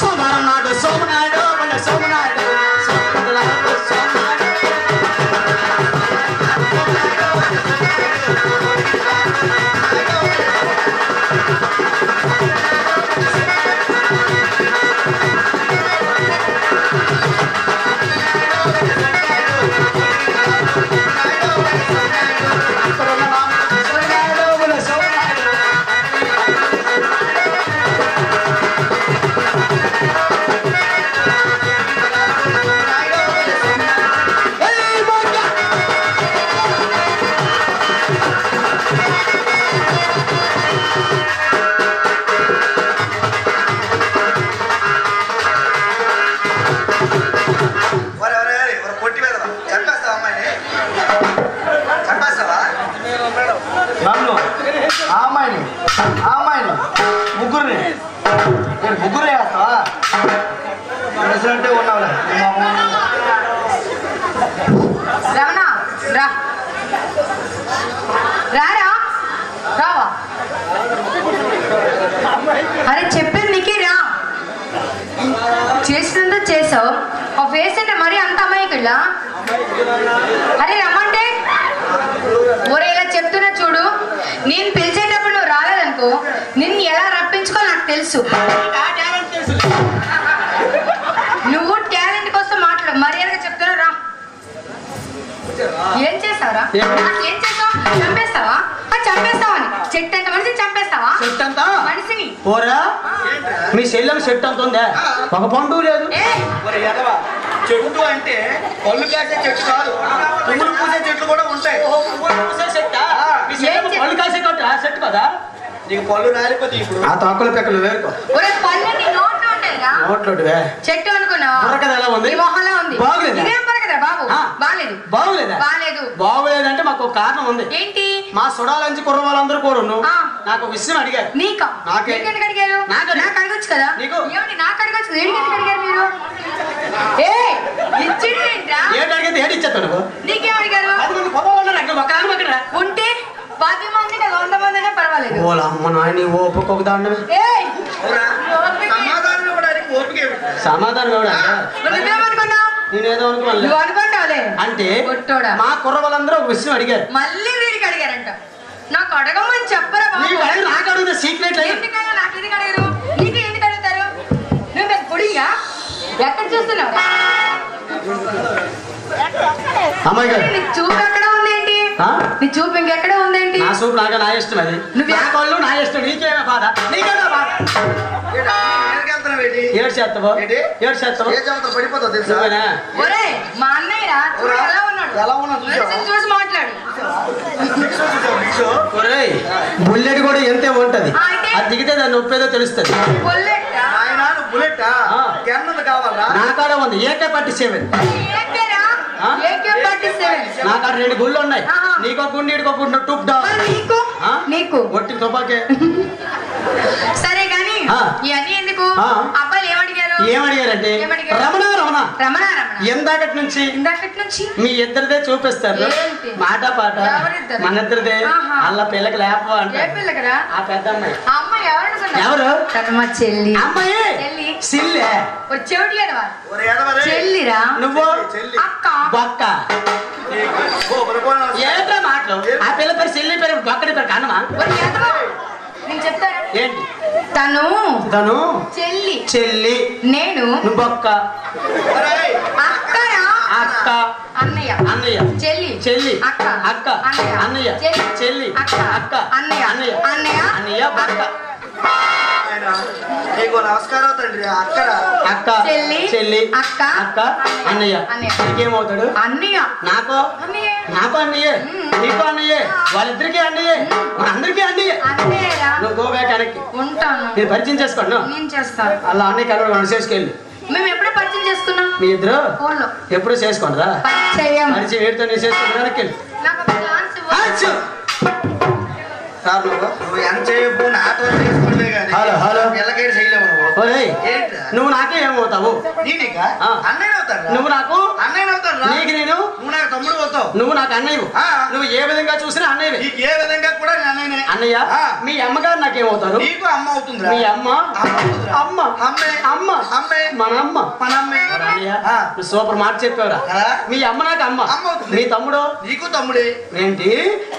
సోమవారం నాడు సోమనాయుడు సోమనాయుడు ముగ్గురు వేస్తావా అంటే ఉన్నావులే రమణ రా రారా రావా అరే చెప్పింది నీకే రా చేసినంత చేసావు ఆ ఫేస్ అంటే మరీ అంత అమాయకులా అరే రమ్మంటే ఒరే ఇలా చెప్తున్నా చూడు నేను పిలిచేటప్పుడు నువ్వు రాలేదనుకో నిన్ను ఎలా రప్పించుకోవాలి నాకు తెలుసు నువ్వు టాలెంట్ కోసం మాట్లాడు మర్యాదగా చెప్తున్నా రా ఏం చేస్తావరా ఏం చేస్తావు చంపేస్తావా చంపేస్తావని చెట్టు అంత మనిషిని చంపేస్తావా చెట్టు అంతా మనిషిని పోరా మీ శైలం చెట్టు అంత ఉందా ఒక పండు లేదు చెట్టు అంటే పళ్ళు కాసే చెట్టు కాదు పువ్వులు పూసే చెట్లు కూడా ఉంటాయి పళ్ళు కాసే చెట్టు కదా నీకు పళ్ళు రాలిపోతే ఇప్పుడు ఆ తొక్కల పెక్కలు వేరుకో నోట్లోటివే చెట్టు అనుకున్నావా ఎలా ఉంది బాగులేదు బాగులేదా బాగులేదంటే మాకు ఒక కారణం ఉంది ఏంటి మా సుడాలంచి కుర్ర వాళ్ళందరూ కూడా నాకు ఒక విషయం అడిగారు నీకు అడిగారు నాకు అడగచ్చు కదా నీకు నాకు అడగచ్చు అడిగారు మీరు ఏంటి అడిగితే ఏంటి ఇచ్చేస్తాను నీకేం అడిగారు ఉంటే 10 మంది 100 మంది అయినా పర్వాలేదు అమ్మ నాయన ఓపిక దాండమే సమాధానం నేనేదో అనుకున్నాను అంటే మా కుర్ర వాళ్ళందరూ ఒక విషయం అడిగారు మళ్ళీ వీరికి అడిగారంట నాకు అడగమని చెప్పరా నాకు అడిగితే సీక్రెట్ నాకు ఎందుకు అడిగారు నీకు ఎందుకు అడుగుతారు నువ్వు నాకు పొడిగా ఎక్కడ చూస్తున్నావు అమ్మాయి గారు నీ చూపు ఎక్కడ ఉందేంటి నీ చూపు ఇంకెక్కడ ఉందేంటి నా చూపు నాగా నా ఇష్టం అది నా కళ్ళు నా ఇష్టం నీకేమే బాధ నీకేమే బాధ ఏడు చేస్తావు మా అన్నయ్య చూసి మాట్లాడు బుల్లెట్ కూడా ఎంతే ఉంటది అది దిగితే దాన్ని ఒప్పేదో తెలుస్తుంది నా కాడ ఉంది AK-47 నా కాడ 2 గుళ్ళు ఉన్నాయి నీకు ఒక గుండి ఇడికి ఒక గుండు టుప్ డా నీకు ఒట్టి తుపాకే సరే గాని ఇవన్నీ ఎందుకు అబ్బాయిలు ఏమడిగారంటే రమణ రమణ రమణ ఇందాకటి నుంచి మీ ఇద్దరిదే చూపిస్తారు మాట పాట మన ఇద్దరిదే అల్ల పిల్లకి లేపవా అంటే ఆ పెద్ద అమ్మాయి ఎవరు మా చెల్లి అమ్మాయి సిల్లే చెల్లిరా నువ్వు అక్క బొక్క ఏంట్రా మాటలు ఆ పిల్ల పేరు చెల్లి పేరు బొక్కడి పేరు కన్నమా నేను చెప్తాను ఏంటి తను చెల్లి చెల్లి నేను బొక్క అక్క అక్క అన్నయ్య అన్నయ్య చెల్లి చెల్లి అక్క అక్క అన్నయ్య చెల్లి అక్క అక్క అన్నయ్య అన్నయ్య అన్నయ్య అన్నయ్య బొక్క నమస్కారం తండ్రి అక్క అక్క చెల్లి అక్క అక్క అన్నయ్య నీకేమవుతాడు అన్నయ్య నాకు అన్నయ్యే నీకు అన్నయ్యే వాళ్ళిద్దరికి అన్నయ్యే అందరికీ అన్నయ్యే నువ్వు గో బ్యాక్ వెనక్కి ఉంటాను మీరు పరిచయం చేసుకోండి నేను చేస్తాను అలా అన్నయ్య కలవడం చేసుకెళ్ళి మేము ఎప్పుడూ పరిచయం చేసుకున్నాం మీ ఇద్దరు ఎప్పుడు చేసుకోండిరా పరిచయం వీడితో నేను చేసుకుంటా వెనక్కి వెళ్ళి నువ్వు నాకు నాకే ఏమవుతావు? నువ్వు నాకు నీకు నేను నువ్వు నాకు తమ్ముడు అవుతావు. నువ్వు నాకు అన్నయ్యవు. నువ్వు ఏ విధంగా చూసినా అన్నయ్యవి. ఏ విధంగా కూడా అన్నయ్యనే. అన్నయ్య మీ అమ్మగారు నాకేమవుతారు? నీకు అమ్మ అవుతుంది. మీ అమ్మ అమ్మ అమ్మ మన అమ్మ సూపర్ మాట చెప్పావురా. మీ అమ్మ నాకు అమ్మ. మీ తమ్ముడు నీకు తమ్ముడే. ఏంటి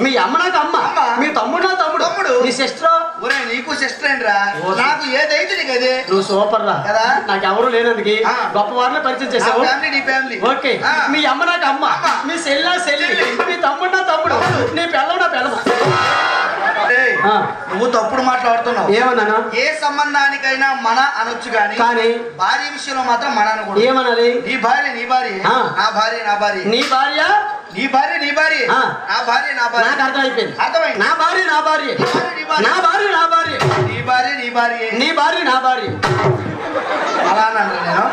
మీ అమ్మ నాకు అమ్మ, మీ తమ్ముడు నా తమ్ముడు, నీ సిస్టర్ నీకు సిస్టర్ ఏంట్రా? నాకు ఏదైతే నీకు అదే. నువ్వు సూపర్ రా కదా. నాకు ఎవరు లేనందుకు గొప్ప వారిని పరిచయం చేసావు. ఓకే మీ అమ్మ నాకు అమ్మ, మీ సెల్లి నా సెల్లి, మీ తమ్ముడు నా తమ్ముడు, నీ పిల్లవు నా పిల్లవ. నువ్వు తప్పుడు మాట్లాడుతున్నావు. ఏమన్నాను? ఏ సంబంధానికైనా మన అనొచ్చు కానీ భార్య విషయంలో మాత్రం మన అనకూడదు. ఏమనాలి? నీ భార్య నీ భార్య, నా భార్య నా భార్య. నీ భార్య నీ భార్య నీ భార్య, నా భార్య నా భార్య. నాకు అర్థమైపోయింది. అర్థమైంది. నా భార్య నా భార్య, నా భార్య నా భార్య, నీ భార్య నీ భార్య, నీ భార్య నా భార్య. అలా అన్నాను నేను.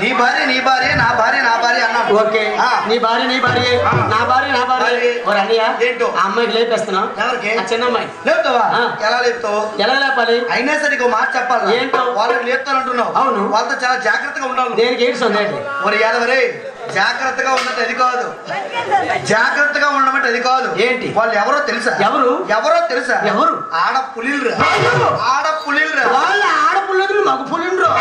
నీ భార్య నీ భార్య, నా భార్య నా భార్య అన్నాను. ఓకే నీ భార్య నీ భార్య, నా భార్య నా భార్య. అన్నయ్య ఏంటో ఆ అమ్మాయికి లేపేస్తున్నావు. ఎవరికి? ఆ చిన్న అమ్మాయి. లేపుతావా? ఎలా లేపుతావు? ఎలా లేపాలి? అయినా సరే ఇంకో మాట చెప్పాలి. ఏంటో? వాళ్ళకి లేపుతానంటున్నావు. అవును. వాళ్ళతో చాలా జాగ్రత్తగా ఉండాలి. దేనికి ఏడ్చొంది? మరి యాదవరే జాగ్రత్తగా ఉన్నట్టు అది కాదు. జాగ్రత్తగా ఉండమంటే అది కాదు. ఏంటి? వాళ్ళు ఎవరో తెలుసా? ఎవరో తెలుసా? ఎవరు? ఆడపులిరా. ఆడపులిరా. వాళ్ళ ఆడపుల్లు మగ పులిండ్రు.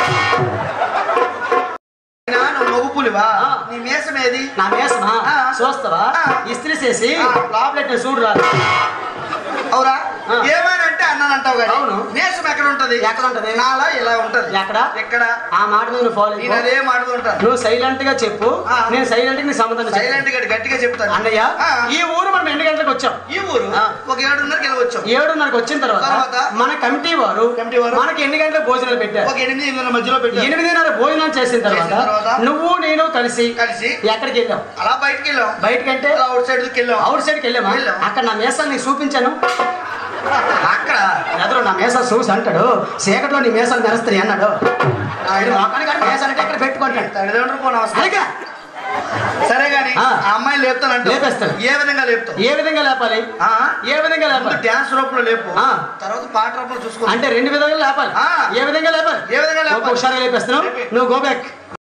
నువ్వు మగ పులివా? నీ మేసం ఏది? నా మేసమా? చూస్తావా? ఇస్త్రీ చేసి లాప్లెట్ చూడు రాదు. అవురా? ఏమైనా అన్నానంటావు కానీ అవును. మేసం ఎక్కడ ఉంటది? ఎక్కడ ఉంటది? నాలా ఇలా ఉంటది. ఎక్కడ? ఎక్కడ? ఆ మాట మీద నువ్వు ఫాలో నేను అదే మాట ఉంటాను. నువ్వు సైలెంట్ గా చెప్పు, నేను సైలెంట్ గా నీ సంబంధం సైలెంట్ గా గట్టిగా చెప్తాను. అన్నయ్య ఈ ఊరు మనం 2 గంటలకు వచ్చాం. ఈ ఊరు ఒక 7:30కి వెళ్ళవచ్చు. 7:30కి వచ్చిన తర్వాత మన కమిటీ వారు మనకి 8 గంటలకు భోజనాలు పెట్టారు. ఒక 8:30 మధ్యలో పెట్టారు. 8:30 భోజనం చేసిన తర్వాత నువ్వు నేను కలిసి ఎక్కడికి వెళ్ళాం? అలా బయటకి వెళ్ళాం. బయటకంటే అవుట్ సైడ్ కి వెళ్ళాం. అవుట్ సైడ్కి వెళ్ళామా? అక్కడ నా మేసాన్ని నీకు చూపించాను. అక్కడ ఎదురు నా మేసాలు చూసి అంటాడు, చీకట్లో నీ మేసాలు మెరుస్తాయి అన్నాడు. మొక్కని మేసాలంటే ఎక్కడ పెట్టుకుంటాడు. తల్లిదండ్రులు పోను అవసరం. సరే గాని ఆ అమ్మాయిని లేపుతానంటే లేపేస్తాను. ఏ విధంగా లేపుతావు? ఏ విధంగా లేపాలి? ఏ విధంగా లేపాలి? డాన్స్ రూపంలో లేపు, తర్వాత పాట రూపంలో చూసుకో. అంటే 2 విధాలుగా లేపాలి. ఏ విధంగా లేపాలి? ఏ విధంగా లేపాలి? ఒకసారి లేపేస్తున్నావు. నువ్వు గో బ్యాక్.